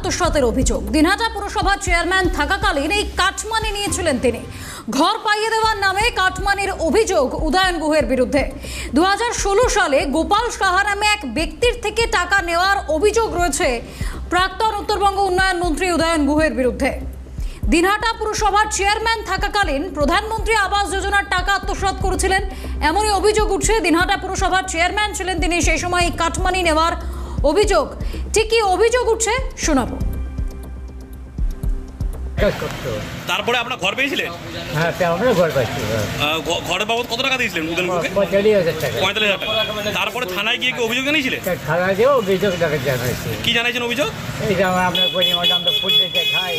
আত্মসাতের অভিযোগ। দিনহাটা পুরসভার চেয়ারম্যান থাকাকালীন এই কাটমানি নিয়েছিলেন তিনি। ঘর পাইয়ে দেওয়ার নামে কাটমানির অভিযোগ উদয়ন গুহের বিরুদ্ধে। 2016 সালে গোপাল সাহা নামে এক ব্যক্তির থেকে টাকা নেওয়ার অভিযোগ রয়েছে প্রাক্তন উত্তরবঙ্গ উন্নয়ন মন্ত্রী উদয়ন গুহের বিরুদ্ধে। দিনহাটা পুরসভার চেয়ারম্যান থাকাকালীন প্রধানমন্ত্রী আবাস যোজনার টাকা আত্মসাৎ করেছিলেন, এমনই অভিযোগ উঠছে। দিনহাটা পুরসভার চেয়ারম্যান ছিলেন তিনি, সেই সময় কাটমানি নেওয়ার অভিযোগ। ঠিক কি অভিযোগ উঠছে শোনাবো। তারপরে আপনার ঘর পেয়েছিলেন? হ্যাঁ, আমরা ঘর পাইছি। ঘরের বাবদ কত টাকা দিয়েছিলেন? 45,000 টাকা। 45,000 টাকা। তারপরে থানায় গিয়ে কি অভিযোগ জানিয়েছিলেন? থানায় যেও অভিযোগ জানাইছি। কি জানাইছেন অভিযোগ? এই যে আপনার পরিমাণ আমরা ফুল দিতে খাই,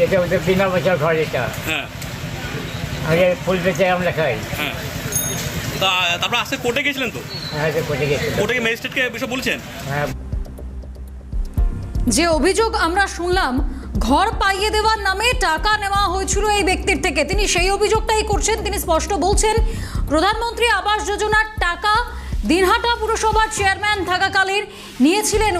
এটা হচ্ছে বিনা পয়সার ঘর। এটা হ্যাঁ, আগে ফুল দিতে আমরা খাই। হ্যাঁ। তারপরে আজকে কোর্টে গেছিলেন তো? হ্যাঁ, কোর্টে গেছি। কোর্টে ম্যাজিস্ট্রেটকে বিষয় বলছেন? হ্যাঁ। যে অভিযোগ আমরা শুনলাম, ঘর পাইয়ে দেওয়ার নামে টাকা নেওয়া হয়েছিল এই ব্যক্তির থেকে, তিনি সেই অভিযোগটাই করছেন। তিনি স্পষ্ট বলছেন, প্রধানমন্ত্রী আবাস যোজনার টাকা দিনহাটা পুরসভার চেয়ারম্যান থাকাকালীন নিয়েছিলেন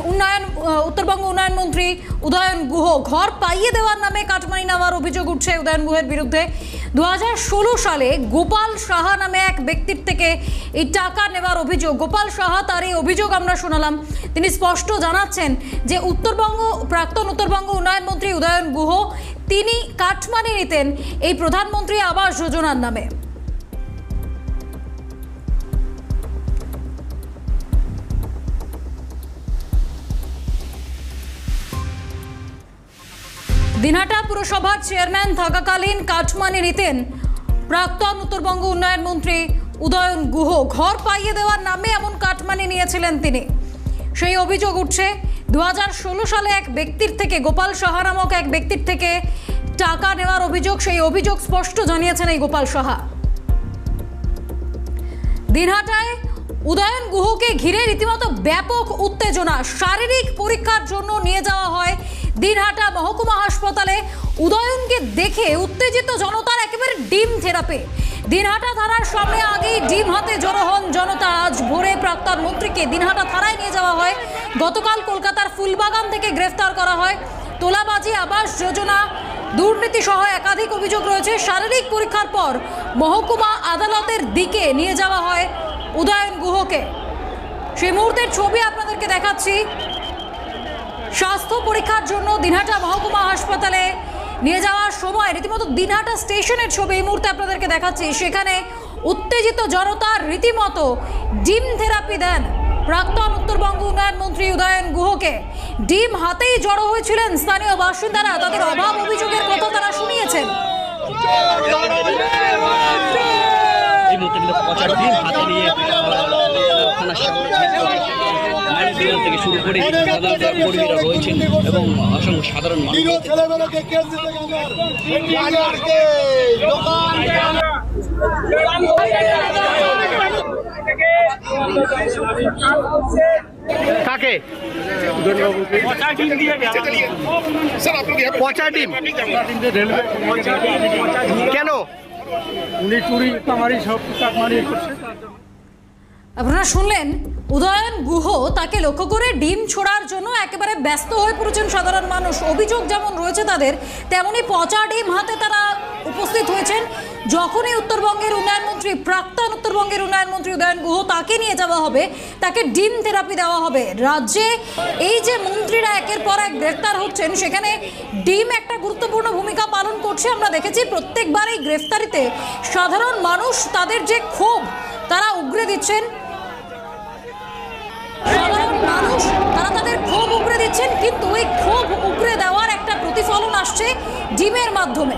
উত্তরবঙ্গ উন্নয়ন মন্ত্রী উদয়ন গুহ। ঘর পাইয়ে দেওয়ার নামে কাটমানি নেওয়ার অভিযোগ উঠছে উদয়ন গুহের বিরুদ্ধে। 2016 সালে গোপাল সাহা নামে এক ব্যক্তির থেকে এই টাকা নেওয়ার অভিযোগ। গোপাল সাহা, তার এই অভিযোগ আমরা শোনালাম। তিনি স্পষ্ট জানাচ্ছেন যে প্রাক্তন উত্তরবঙ্গ উন্নয়ন মন্ত্রী উদয়ন গুহ তিনি কাটমানি নিতেন এই প্রধানমন্ত্রী আবাস যোজনার নামে। দিনহাটা পুরসভার চেয়ারম্যান থাকাকালীন কাটমানি নিতেন প্রাক্তন উত্তরবঙ্গ উন্নয়ন মন্ত্রী উদয়ন গুহ। ঘর পাইয়ে দেওয়ার নামে এমন কাটমানি নিয়েছিলেন তিনি, সেই অভিযোগ উঠছে। 2016 সালে এক ব্যক্তির থেকে, গোপাল সাহা নামক এক ব্যক্তির থেকে টাকা নেওয়ার অভিযোগ, সেই অভিযোগ স্পষ্ট জানিয়েছেন এই গোপাল সাহা। দিনহাটায় উদয়ন গুহকে ঘিরে রীতিমতো ব্যাপক উত্তেজনা। শারীরিক পরীক্ষার জন্য নিয়ে যাওয়া হয় দিনহাটা মহকুমা হাসপাতালে। উদয়নকে দেখে উত্তেজিত জনতার একেবারে ডিম থেরাপি। দিনহাটা থানার সামনে আগেই ডিম হাতে জড়ো হন জনতা। আজ ভোরে প্রাক্তন মন্ত্রীকে দিনহাটা থানায় নিয়ে যাওয়া হয়। গতকাল কলকাতার ফুলবাগান থেকে গ্রেফতার করা হয়। তোলাবাজি, আবাস যোজনা, দুর্নীতি সহ একাধিক অভিযোগ রয়েছে। শারীরিক পরীক্ষার পর মহকুমা আদালতের দিকে নিয়ে যাওয়া হয় উদয়ন গুহকে। সেই মুহূর্তের ছবি আপনাদেরকে দেখাচ্ছি। স্বাস্থ্য পরীক্ষার জন্য দিনহাটা মহকুমা হাসপাতালে নিয়ে যাওয়ার সময় রীতিমতো দিনহাটা স্টেশনের ছবি এই মুহূর্তে আপনাদেরকে দেখাচ্ছি। সেখানে উত্তেজিত জনতা রীতিমতো ডিম থেরাপি দেন প্রাক্তন উত্তরবঙ্গ উন্নয়ন মন্ত্রী উদয়ন গুহকে। ডিম হাতেই জড়ো হয়েছিলেন স্থানীয় বাসিন্দারা। তাদের অভাব অভিযোগের কথা তারা শুনিয়েছেন। থেকে শুরু করে কর্মীরা রয়েছেন এবং অসংখ্য সাধারণ মানুষ। কাকে পচা ডিম কেন? উনি চুরি কামারি সব কাটমানি করছে। আপনারা শুনলেন, উদয়ন গুহ তাকে লক্ষ্য করে ডিম ছোড়ার জন্য একেবারে ব্যস্ত হয়ে পড়েছেন সাধারণ মানুষ। অভিযোগ যেমন রয়েছে তাদের, তেমনি পচা ডিম হাতে তারা উপস্থিত হয়েছেন। যখনই উত্তরবঙ্গের উন্নয়ন মন্ত্রী, প্রাক্তন উত্তরবঙ্গের উন্নয়ন মন্ত্রী উদয়ন গুহ, তাকে নিয়ে যাওয়া হবে, তাকে ডিম থেরাপি দেওয়া হবে। রাজ্যে এই যে মন্ত্রীরা একের পর এক গ্রেফতার হচ্ছেন, সেখানে ডিম একটা গুরুত্বপূর্ণ ভূমিকা পালন করছে। আমরা দেখেছি প্রত্যেকবার এই গ্রেফতারিতে সাধারণ মানুষ তাদের যে ক্ষোভ তারা উগরে দিচ্ছেন। সাধারণ মানুষ তারা তাদের ক্ষোভ উগরে দিচ্ছেন, কিন্তু ওই ক্ষোভ উগরে দেওয়ার একটা প্রতিফলন আসছে ডিমের মাধ্যমে।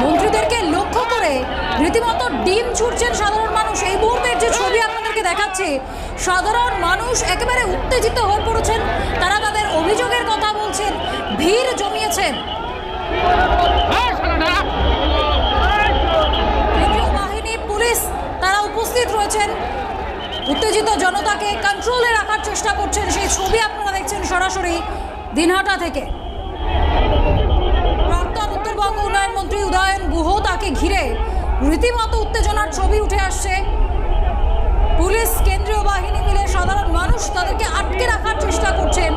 মন্ত্রীদেরকে লক্ষ্য করে রীতিমতো ডিম ছুটছেন সাধারণ মানুষ। এই মুহূর্তের যে ছবি আপনাদেরকে দেখাচ্ছি, সাধারণ মানুষ একেবারে উত্তেজিত হয়ে পড়েছেন। তারা তাদের অভিযোগের কথা বলছেন, ভিড় জমিয়েছেন। কেন্দ্রীয় বাহিনী, পুলিশ তারা উপস্থিত রয়েছেন, উত্তেজিত জনতাকে কন্ট্রোলে রাখার চেষ্টা করছেন। সেই ছবি আপনারা দেখছেন সরাসরি দিনহাটা থেকে। প্রাক্তন উত্তরবঙ্গ উন্নয়ন মন্ত্রী উদয়ন গুহ, তাকে ঘিরে রীতিমতো উত্তেজনার ছবি উঠে আসছে। পুলিশ, কেন্দ্রীয় বাহিনী মিলে সাধারণ মানুষ তাদেরকে আটকে রাখার চেষ্টা করছেন।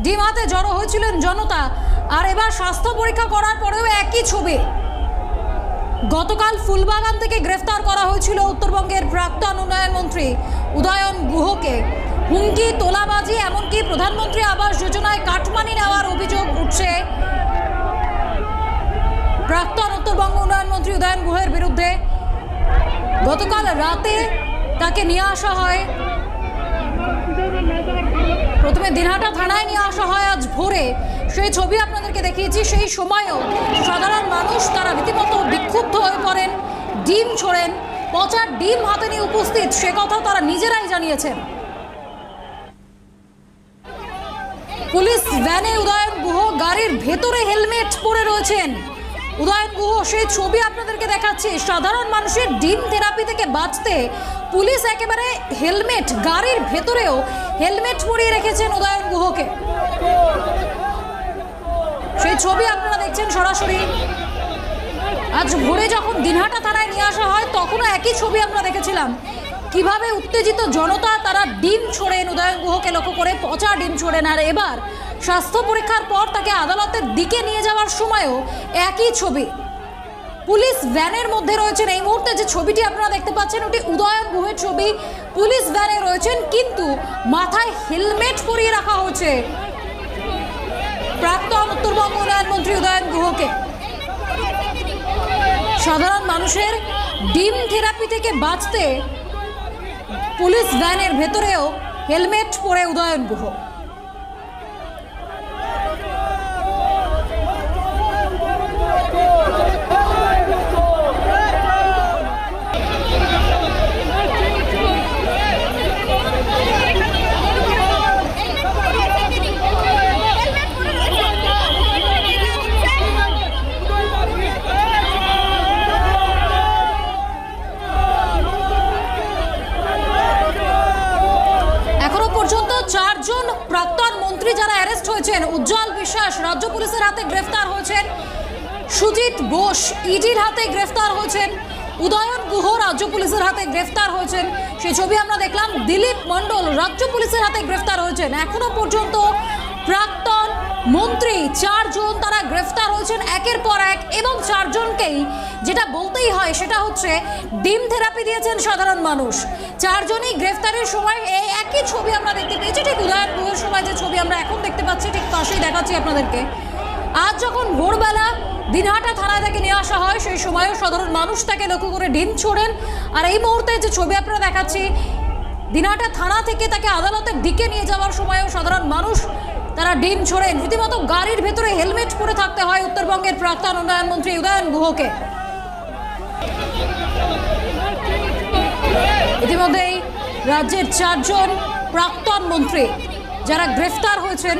ডিম হাতে জড়ো হয়েছিলেন জনতা, আর এবার স্বাস্থ্য পরীক্ষা করার পরেও একই ছবি। গতকাল ফুলবাগান থেকে গ্রেফতার করা হয়েছিল উত্তরবঙ্গের প্রাক্তন উন্নয়ন মন্ত্রী উদয়ন গুহকে। হুমকি, তোলাবাজি, এমনকি প্রধানমন্ত্রী আবাস যোজনায় কাটমানি নেওয়ার অভিযোগ উঠছে প্রাক্তন উত্তরবঙ্গ উন্নয়ন মন্ত্রী উদয়ন গুহের বিরুদ্ধে। গতকাল রাতে তাকে নিয়ে আসা হয়, প্রথমে দিনহাটা থানায় নিয়ে আসা হয় আজ ভোরে। সেই ছবি আপনাদেরকে দেখিয়েছি। সেই সময়ও সাধারণ মানুষ তারা রীতিমতো বিক্ষুব্ধ হয়ে পড়েন, ডিম ছোড়েন, পচা ডিম হাতে নিয়ে উপস্থিত সে কথা তারা নিজেরাই জানিয়েছেন। পুলিশ ভ্যানে উদয়ন গুহ, গাড়ির ভেতরে হেলমেট পরে রয়েছেন উদয়ন গুহ। সেই ছবি আপনাদেরকে দেখাচ্ছি। সাধারণ মানুষের ডিম থেরাপি থেকে বাঁচতে পুলিশ একেবারে হেলমেট, গাড়ির ভেতরেও হেলমেট পরিয়ে রেখেছেন উদয়ন গুহকে। সেই ছবি আপনারা দেখছেন সরাসরি। আজ ভোরে যখন দিনহাটা থানায় নিয়ে আসা হয় তখনও একই ছবি আমরা দেখেছিলাম, কিভাবে উত্তেজিত জনতা তারা ডিম ছোড়েন উদয়ন গুহকে লক্ষ্য করে, পচা ডিম ছোড়েন। আর এবার স্বাস্থ্য পরীক্ষার পর তাকে আদালতের দিকে নিয়ে যাওয়ার সময়ও একই ছবি। পুলিশ ভ্যানের মধ্যে রয়েছেন। এই মুহূর্তে যে ছবিটি আপনারা দেখতে পাচ্ছেন ওটি উদয়ন গুহের ছবি। পুলিশ ভ্যানে রয়েছেন, কিন্তু মাথায় হেলমেট পরিয়ে রাখা হয়েছে প্রাক্তন উত্তরবঙ্গ উন্নয়ন মন্ত্রী উদয়ন গুহকে। সাধারণ মানুষের ডিম থেরাপি থেকে বাঁচতে পুলিশ ভ্যানের ভেতরেও হেলমেট পরে উদয়ন গুহ। চারজন প্রাক্তন মন্ত্রী যারা অ্যারেস্ট হয়েছেন, উজ্জ্বল বিশ্বাস রাজ্য পুলিশের হাতে গ্রেফতার হয়েছেন, সুজিত বোস ইডির হাতে গ্রেফতার হয়েছেন, উদয়ন গুহ রাজ্য পুলিশের হাতে গ্রেফতার হয়েছেন। সেই ছবি আমরা দেখলাম। দিলীপ মণ্ডল রাজ্য পুলিশের হাতে গ্রেফতার হয়েছেন। এখনো পর্যন্ত প্রাক্তন মন্ত্রী চারজন তারা গ্রেফতার হয়েছেন একের পর এক, এবং চারজনকেই যেটা বলতেই হয় সেটা হচ্ছে ডিম থেরাপি দিয়েছেন সাধারণ মানুষ। চারজনই গ্রেফতারের সময় এই একই ছবি আমরা দেখতে পেয়েছি। ঠিক উদয়ন গুহের সময় যে ছবি আমরা এখন দেখতে পাচ্ছি ঠিক পাশেই দেখাচ্ছি আপনাদেরকে। আজ যখন ভোরবেলা দিনহাটা থানায় তাকে নিয়ে আসা হয় সেই সময়ও সাধারণ মানুষ তাকে লক্ষ্য করে ডিম ছোড়েন। আর এই মুহূর্তে যে ছবি আপনারা দেখাচ্ছি, দিনহাটা থানা থেকে তাকে আদালতের দিকে নিয়ে যাওয়ার সময়ও সাধারণ মানুষ তারা ডিম ছোড়েন। রীতিমতো গাড়ির ভেতরে হেলমেট পরে থাকতে হয় উত্তরবঙ্গের প্রাক্তন উন্নয়ন মন্ত্রী উদয়ন গুহকে। ইতিমধ্যেই রাজ্যের চারজন প্রাক্তন মন্ত্রী যারা গ্রেফতার হয়েছেন,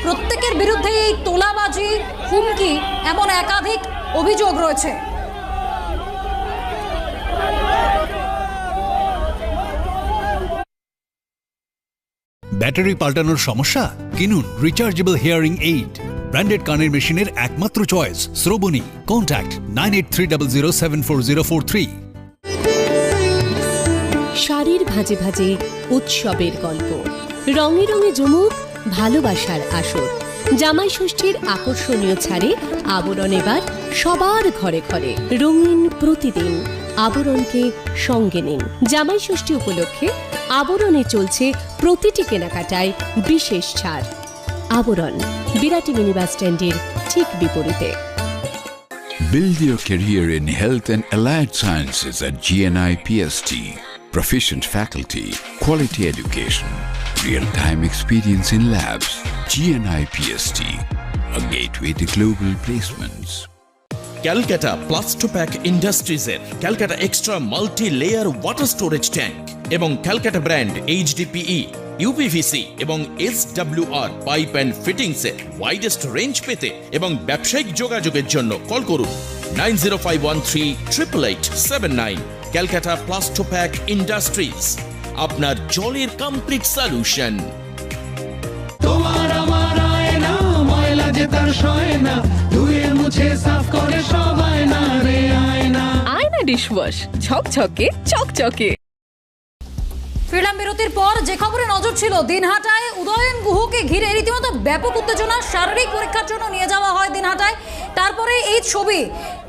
প্রত্যেকের বিরুদ্ধে এই তোলাবাজি, হুমকি এমন একাধিক অভিযোগ রয়েছে। ব্যাটারি পাল্টানোর সমস্যা? কিনুন রিচার্জেবল হিয়ারিং এইড, ব্র্যান্ডেড কানের মেশিনের একমাত্র চয়েস শ্রবণী। কন্ট্যাক্ট 9830074043। শাড়ির ভাঁজে ভাঁজে উৎসবের গল্প, রঙে রঙে জমুক ভালোবাসার আসর। জামাই ষষ্ঠীর আকর্ষণীয় ছাড়ে আবরণ এবার সবার ঘরে ঘরে। রঙিন প্রতিদিন আবরণকে সঙ্গে নিন। জামাই ষষ্ঠী উপলক্ষে আবরণে চলছে প্রতিটি কেনাকাটায় বিশেষ ছাড়। আবরণ, বিরাটি মিনি বাস স্ট্যান্ডের ঠিক বিপরীতে। Build your career in health and allied sciences at GNI PST. Proficient faculty, quality education, real-time experience in labs. GNI PST, a gateway to global placements. Calcutta Plastopack ইন্ডাস্ট্রিজের Calcutta extra multi layer water storage tank এবং Calcutta brand HDPE, UPVC এবং SWR pipe and ফিটিংসের widest range পেতে এবং ব্যবসায়িক যোগাযোগের জন্য call করুন 9051388879। ক্যালকাটা প্লাস্টোপ্যাক ইন্ডাস্ট্রিজ, আপনার জলের কমপ্লিট সলিউশন। তোমার আমার আয়না ময়লা যে তার সয় না, ধুয়ে মুছে সাফ করে সবাই না রে আয়না। আয়না ডিশওয়াশ ঝকঝকে চকচকে। ফিরলাম বিরতির পর। যে খবরে নজর ছিল, দিনহাটায় উদয়ন গুহকে ঘিরে রীতিমতো ব্যাপক উত্তেজনা। শারীরিক পরীক্ষার জন্য নিয়ে যাওয়া হয় দিনহাটায়। তারপরে এই ছবি,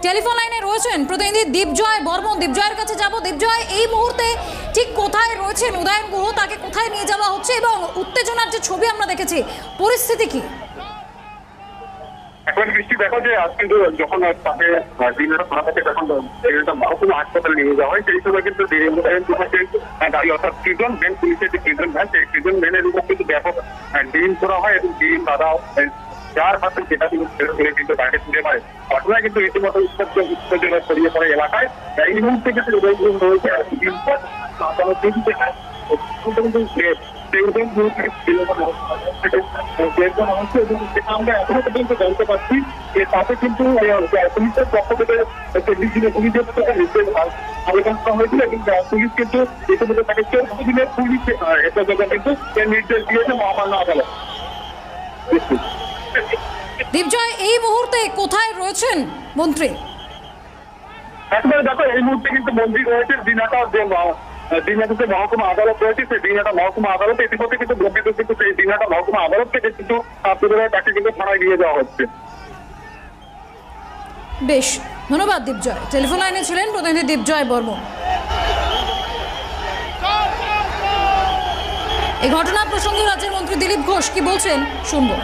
টেলিফোন লাইনে রয়েছেন প্রতিনিধি দীপজয় বর্মন। দীপজয়ের কাছে যাব। দীপজয়, এই মুহূর্তে ঠিক কোথায় রয়েছেন উদয়ন গুহ, তাকে কোথায় নিয়ে যাওয়া হচ্ছে এবং উত্তেজনার যে ছবি আমরা দেখেছি, পরিস্থিতি কি? এখন বৃষ্টি দেখো যে আজ কিন্তু যখন তাকে দিনহাটা থানা থেকে যখন মহকুমা হাসপাতালে নিয়ে যাওয়া হয়, সেই সময় কিন্তু গাড়ি অর্থাৎ প্রিজন ভ্যান, পুলিশের যে প্রিজন ভ্যান, সেই প্রিজন ভ্যানের উপর কিন্তু ব্যাপক ডিম করা হয় এবং ডিম তারা যার হাতে সেটা কিন্তু কিন্তু তাকে তুলে পারে। ঘটনায় কিন্তু রীতিমতো উত্তেজনা ছড়িয়ে পড়ে এলাকায়। এই মুহূর্তে কিন্তু রয়েছে আমরা এখনো পর্যন্ত জানতে পারছি যে তাতে কিন্তু পুলিশের পক্ষ থেকে আবেদন করা হয়েছিল এবং পুলিশ কিন্তু ইতিমধ্যে তাকে 14 দিনের পুলিশ হেফাজতে কিন্তু নির্দেশ দিয়েছে মহামান্য আদালত। দীপজয়, এই মুহূর্তে কোথায় রয়েছেন মন্ত্রী? একবারে দেখো, এই মুহূর্তে কিন্তু মন্ত্রী রয়েছে দিনহাটা, যে দিনহাটাতে মহকুমা আদালত রয়েছে, সেই দিনহাটা মহকুমা আদালতে ইতিমধ্যে কিন্তু বর্ধিত কিন্তু সেই দিনহাটা মহকুমা আদালত থেকে কিন্তু পুনরায় তাকে কিন্তু থানায় নিয়ে যাওয়া হচ্ছে। বেশ, ধন্যবাদ দীপজয়। টেলিফোন লাইনে ছিলেন প্রতিনিধি দীপজয় বর্মন। এই ঘটনা প্রসঙ্গে রাজ্যের মন্ত্রী দিলীপ ঘোষ কি বলছেন শুনবো।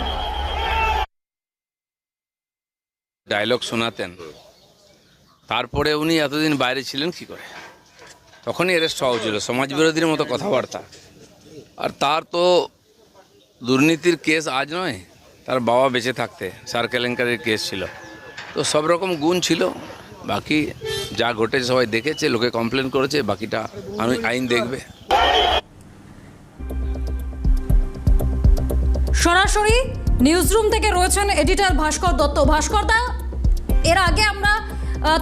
ডায়লগ শোনাতেন, তারপরে উনি এতদিন বাইরে ছিলেন কি করে? তখনই অ্যারেস্ট হওয়া ছিল, সমাজবিরোধীর মতো কথাবার্তা। আর তার তো দুর্নীতির কেস আজ নয়, তার বাবা বেঁচে থাকতে সার কেলেঙ্কারির কেস ছিল। তো সব রকম গুণ ছিল। বাকি যা ঘটেছে সবাই দেখেছে, লোকে কমপ্লেন করেছে, বাকিটা আইন দেখবে। সরাসরি নিউজরুম থেকে রয়েছেন এডিটর ভাস্কর দত্ত। ভাস্কর দা, এর আগে আমরা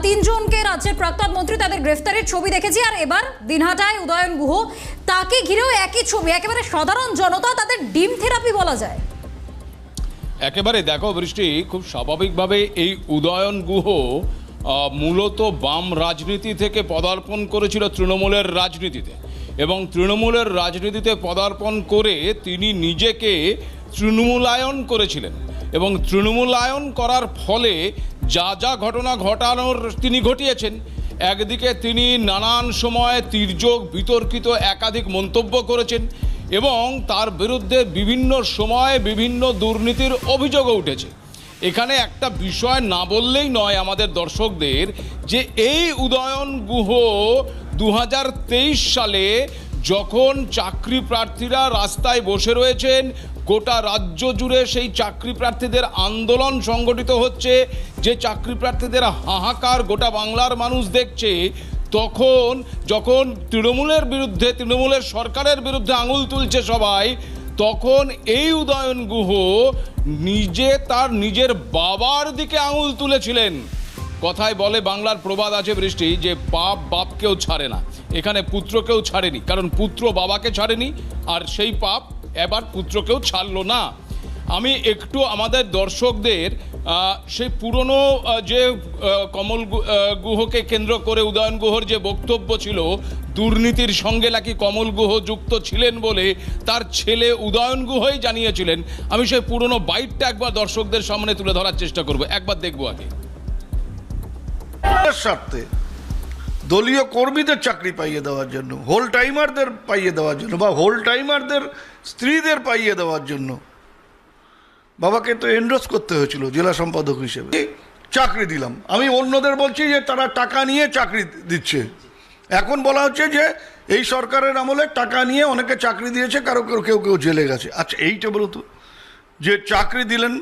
3 জনকে রাজ্যের প্রাক্তন মন্ত্রী তাদের গ্রেফতারের ছবি দেখেছি, আর এবার দিনহাটায় উদয়ন গুহ, তাকে ঘিরেও একই ছবি। একেবারে সাধারণ জনতা, তাদের ডিম থেরাপি বলা যায়। একেবারে দেখো বৃষ্টি, খুব স্বাভাবিকভাবে এই উদয়ন গুহ মূলত বাম রাজনীতি থেকে পদার্পণ করেছিল তৃণমূলের রাজনীতিতে, এবং তৃণমূলের রাজনীতিতে পদার্পণ করে তিনি নিজেকে তৃণমূলায়ন করেছিলেন, এবং তৃণমূলায়ন করার ফলে যা যা ঘটনা ঘটানোর তিনি ঘটিয়েছেন। একদিকে তিনি নানান সময় তির্যক বিতর্কিত একাধিক মন্তব্য করেছেন এবং তার বিরুদ্ধে বিভিন্ন সময় বিভিন্ন দুর্নীতির অভিযোগও উঠেছে। এখানে একটা বিষয় না বললেই নয় আমাদের দর্শকদের, যে এই উদয়ন গুহ 2023 সালে যখন চাকরি প্রার্থীরা রাস্তায় বসে রয়েছেন, গোটা রাজ্য জুড়ে সেই চাকরি প্রার্থীদের আন্দোলন সংগঠিত হচ্ছে, যে চাকরি প্রার্থীদের হাহাকার গোটা বাংলার মানুষ দেখছে, তখন যখন তৃণমূলের বিরুদ্ধে, তৃণমূলের সরকারের বিরুদ্ধে আঙুল তুলছে সবাই, তখন এই উদয়ন গুহ নিজে তার নিজের বাবার দিকে আঙুল তুলেছিলেন। কথায় বলে, বাংলার প্রবাদ আছে বৃষ্টি, যে বাপ বাপকেও ছাড়ে না। এখানে পুত্রকেও ছাড়েনি, কারণ পুত্র বাবাকে ছাড়েনি, আর সেই পাপ এবার পুত্রকেও ছাড়লো না। আমি একটু আমাদের দর্শকদের সেই পুরনো যে কমল গুহকে কেন্দ্র করে উদয়ন গুহর যে বক্তব্য ছিল, দুর্নীতির সঙ্গে নাকি কমল গুহ যুক্ত ছিলেন বলে তার ছেলে উদয়ন গুহই জানিয়েছিলেন, আমি সেই পুরনো বাইটটা একবার দর্শকদের সামনে তুলে ধরার চেষ্টা করব। একবার দেখবো আগে। স্বার্থে দলীয় কর্মীদের চাকরি পাইয়ে দেওয়ার জন্য, হোল টাইমারদের পাইয়ে দেওয়ার জন্য, বা হোল টাইমারদের স্ত্রীদের পাইয়ে দেওয়ার জন্য বাবাকে তো এন্ডোর্স করতে হয়েছিল জেলা সম্পাদক হিসেবে। চাকরি দিলাম, আমি অন্যদের বলছি যে তারা টাকা নিয়ে চাকরি দিচ্ছে। এখন বলা হচ্ছে যে এই সরকারের আমলে টাকা নিয়ে অনেকে চাকরি দিয়েছে, কারো কেউ কেউ জেলে গেছে। আচ্ছা, এইটা বলো তো, যে চাকরি দিলেন,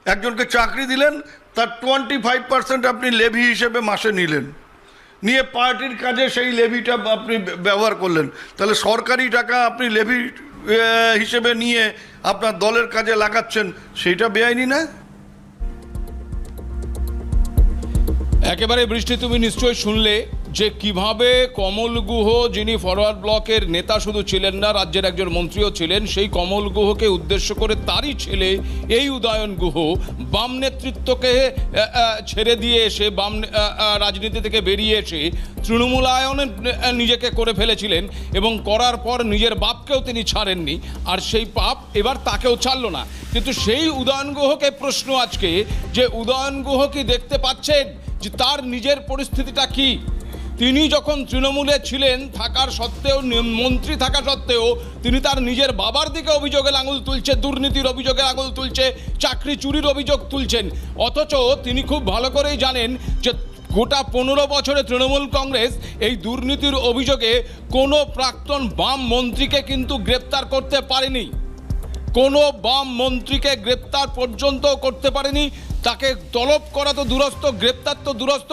একজনকে চাকরি দিলেন, তার 25% আপনি লেভি হিসেবে মাসে নিলেন, নিয়ে পার্টির কাজে সেই লেভিটা আপনি ব্যবহার করলেন, তাহলে সরকারি টাকা আপনি লেভি হিসেবে নিয়ে আপনার দলের কাজে লাগাচ্ছেন, সেইটা বেআইনি না? একেবারে বৃষ্টি, তুমি নিশ্চয়ই শুনলে যে কিভাবে কমল গুহ, যিনি ফরওয়ার্ড ব্লকের নেতা শুধু ছিলেন না, রাজ্যের একজন মন্ত্রীও ছিলেন, সেই কমল গুহকে উদ্দেশ্য করে তারই ছেলে এই উদয়ন গুহ বাম নেতৃত্বকে ছেড়ে দিয়ে এসে বাম রাজনীতি থেকে বেরিয়ে এসে তৃণমূলায়নে নিজেকে করে ফেলেছিলেন এবং করার পর নিজের বাপকেও তিনি ছাড়েননি, আর সেই পাপ এবার তাকেও ছাড়লো না। কিন্তু সেই উদয়ন গুহকে প্রশ্ন আজকে, যে উদয়ন গুহ কি দেখতে পাচ্ছেন যে তার নিজের পরিস্থিতিটা কি? তিনি যখন তৃণমূলে ছিলেন থাকার সত্ত্বেও, মন্ত্রী থাকা সত্ত্বেও তিনি তার নিজের বাবার দিকে অভিযোগের আঙুল তুলছে, দুর্নীতির অভিযোগের আঙুল তুলছে, চাকরি চুরির অভিযোগ তুলছেন। অথচ তিনি খুব ভালো করেই জানেন যে গোটা 15 বছরে তৃণমূল কংগ্রেস এই দুর্নীতির অভিযোগে কোনো প্রাক্তন বাম মন্ত্রীকে কিন্তু গ্রেপ্তার করতে পারেনি, কোনো বাম মন্ত্রীকে গ্রেপ্তার পর্যন্ত করতে পারেনি। তাকে তলব করা তো দূরস্থ, গ্রেপ্তার তো দূরস্থ,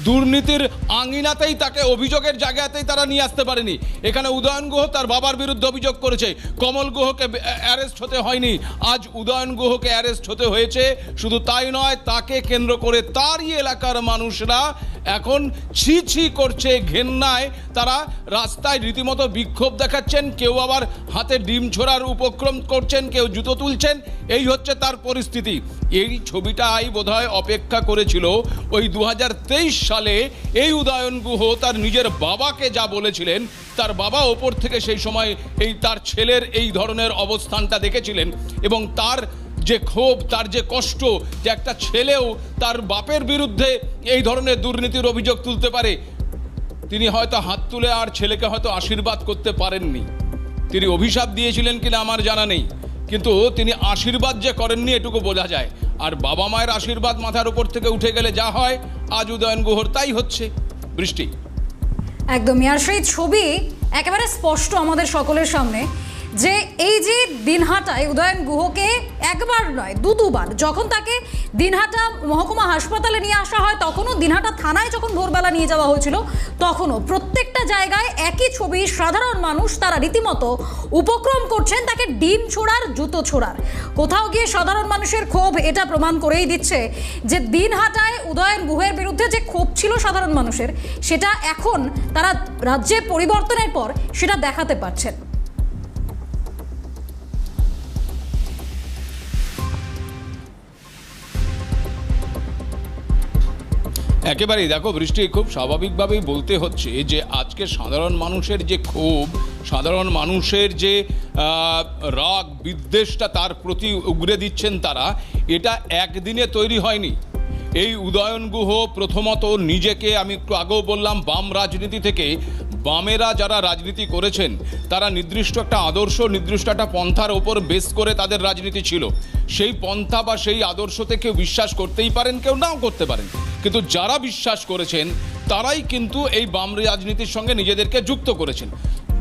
দুর্নীতির আঙিনাতেই তাকে অভিযোগের জায়গাতেই তারা নিয়ে আসতে পারেনি। এখানে উদয়ন গুহ তার বাবার বিরুদ্ধে অভিযোগ করেছে, কমল গুহকে অ্যারেস্ট হতে হয়নি, আজ উদয়ন গুহকে অ্যারেস্ট হতে হয়েছে। শুধু তাই নয়, তাকে কেন্দ্র করে তারই এলাকার মানুষরা এখন ছি ছি করছে, ঘেন্নায় তারা রাস্তায় রীতিমতো বিক্ষোভ দেখাচ্ছেন, কেউ আবার হাতে ডিম ছোড়ার উপক্রম করছেন, কেউ জুতো তুলছেন। এই হচ্ছে তার পরিস্থিতি। এই ছবিটাই বোধহয় অপেক্ষা করেছিল ওই 2023 সালে এই উদয়ন গুহ তার নিজের বাবাকে যা বলেছিলেন, তার বাবা ওপর থেকে সেই সময় এই তার ছেলের এই ধরনের অবস্থানটা দেখেছিলেন এবং তার যে ক্ষোভ, তার যে কষ্ট, যে একটা ছেলেও তার বাপের বিরুদ্ধে এই ধরনের দুর্নীতির অভিযোগ তুলতে পারে, তিনি হয়তো হাত তুলে আর ছেলেকে হয়তো আশীর্বাদ করতে পারেননি। তিনি অভিশাপ দিয়েছিলেন কিনা আমার জানা নেই, কিন্তু তিনি আশীর্বাদ যে করেননি এটুকু বোঝা যায়। আর বাবা মায়ের আশীর্বাদ মাথার উপর থেকে উঠে গেলে যা হয়, আজ উদয়ন গুহর তাই হচ্ছে। বৃষ্টি একদমই, আর সেই ছবি একেবারে স্পষ্ট আমাদের সকলের সামনে, যে এই যে দিনহাটায় উদয়ন গুহকে একবার নয় দুবার, যখন তাকে দিনহাটা মহকুমা হাসপাতালে নিয়ে আসা হয়, তখনও দিনহাটা থানায় যখন ভোরবেলা নিয়ে যাওয়া হয়েছিল, তখনও প্রত্যেকটা জায়গায় একই ছবি। সাধারণ মানুষ তারা রীতিমতো উপক্রম করছেন তাকে ডিম ছোড়ার, জুতো ছোড়ার। কোথাও গিয়ে সাধারণ মানুষের ক্ষোভ এটা প্রমাণ করেই দিচ্ছে যে দিনহাটায় উদয়ন গুহের বিরুদ্ধে যে ক্ষোভ ছিল সাধারণ মানুষের, সেটা এখন তারা রাজ্যে পরিবর্তনের পর সেটা দেখাতে পারছেন। একেবারেই দেখো বৃষ্টি, খুব স্বাভাবিকভাবেই বলতে হচ্ছে যে আজকে সাধারণ মানুষের যে ক্ষোভ, সাধারণ মানুষের যে রাগ বিদ্বেষটা তার প্রতি উগরে দিচ্ছেন তারা, এটা একদিনে তৈরি হয়নি। এই উদয়ন গুহ প্রথমত নিজেকে, আমি একটু আগেও বললাম, বাম রাজনীতি থেকে, বামেরা যারা রাজনীতি করেছেন তারা নির্দিষ্ট একটা আদর্শ, নির্দিষ্ট একটা পন্থার ওপর বেস করে তাদের রাজনীতি ছিল। সেই পন্থা বা সেই আদর্শতে কেউ বিশ্বাস করতেই পারেন, কেউ নাও করতে পারেন, কিন্তু যারা বিশ্বাস করেছেন তারাই কিন্তু এই বাম রাজনীতির সঙ্গে নিজেদেরকে যুক্ত করেছেন।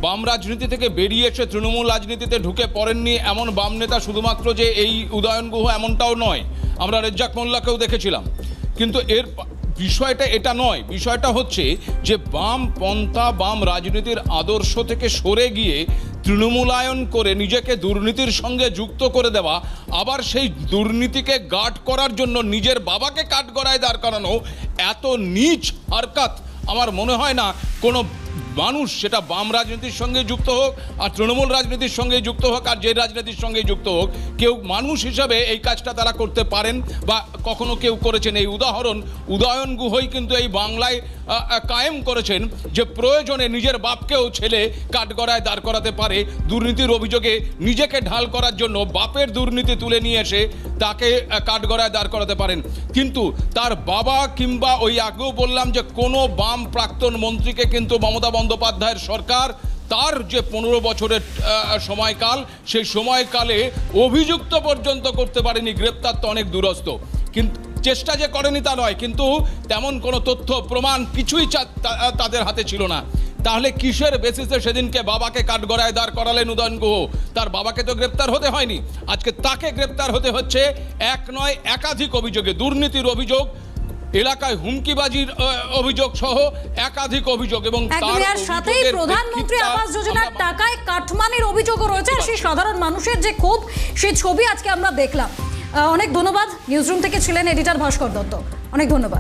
বাম রাজনীতি থেকে বেরিয়ে এসে তৃণমূল রাজনীতিতে ঢুকে পড়েননি এমন বাম নেতা শুধুমাত্র যে এই উদয়ন গুহ, এমনটাও নয়। আমরা রেজ্জাক মোল্লাকেও দেখেছিলাম। কিন্তু এর বিষয়টা এটা নয়, বিষয়টা হচ্ছে যে বাম পন্থা, বাম রাজনীতির আদর্শ থেকে সরে গিয়ে তৃণমূলায়ন করে নিজেকে দুর্নীতির সঙ্গে যুক্ত করে দেওয়া, আবার সেই দুর্নীতিকে গার্ড করার জন্য নিজের বাবাকে কাঠগড়ায় দাঁড় করানো, এত নীচ হরকত আমার মনে হয় না কোনো মানুষ, সেটা বাম রাজনীতির সঙ্গে যুক্ত হোক আর তৃণমূল রাজনীতির সঙ্গে যুক্ত হোক আর যে রাজনীতির সঙ্গে যুক্ত হোক, কেউ মানুষ হিসাবে এই কাজটা তারা করতে পারেন বা কখনো কেউ করেছেন। এই উদাহরণ উদয়ন গুহই কিন্তু এই বাংলায় কায়েম করেছেন যে প্রয়োজনে নিজের বাপকেও ছেলে কাঠগড়ায় দাঁড় করাতে পারে। দুর্নীতির অভিযোগে নিজেকে ঢাল করার জন্য বাপের দুর্নীতি তুলে নিয়ে এসে তাকে কাঠগড়ায় দাঁড় করাতে পারেন, কিন্তু তার বাবা কিংবা ওই আগেও বললাম যে কোনো বাম প্রাক্তন মন্ত্রীকে কিন্তু মমতা বন্দ্যোপাধ্যায়ের সরকার তার যে 15 বছরের সময়কাল, সেই সময়কালে অভিযুক্ত পর্যন্ত করতে পারেনি, গ্রেপ্তার তো অনেক দূরস্থ। কিন্তু চেষ্টা যে করেনি তা নয়, কিন্তু তেমন কোনো তথ্য প্রমাণ কিছুই তাদের হাতে ছিল না। তাহলে কিসের বেসিসে সেদিনকে বাবাকে কাঠগড়ায় দাঁড় করালেন উদয়ন গুহ? তার বাবাকে তো গ্রেপ্তার হতে হয়নি, আজকে তাকে গ্রেপ্তার হতে হচ্ছে এক নয় একাধিক অভিযোগে। দুর্নীতির অভিযোগ, এলাকায় হুমকিবাজির অভিযোগ সহ একাধিক অভিযোগ, এবং তার সাথেই প্রধানমন্ত্রী আবাস যোজনার টাকায় কাটমানির অভিযোগও রয়েছে। সেই সাধারণ মানুষের যে ক্ষোভ, সেই ছবি আজকে আমরা দেখলাম। অনেক ধন্যবাদ। নিউজরুম থেকে ছিলেন এডিটর ভাস্কর দত্ত, অনেক ধন্যবাদ।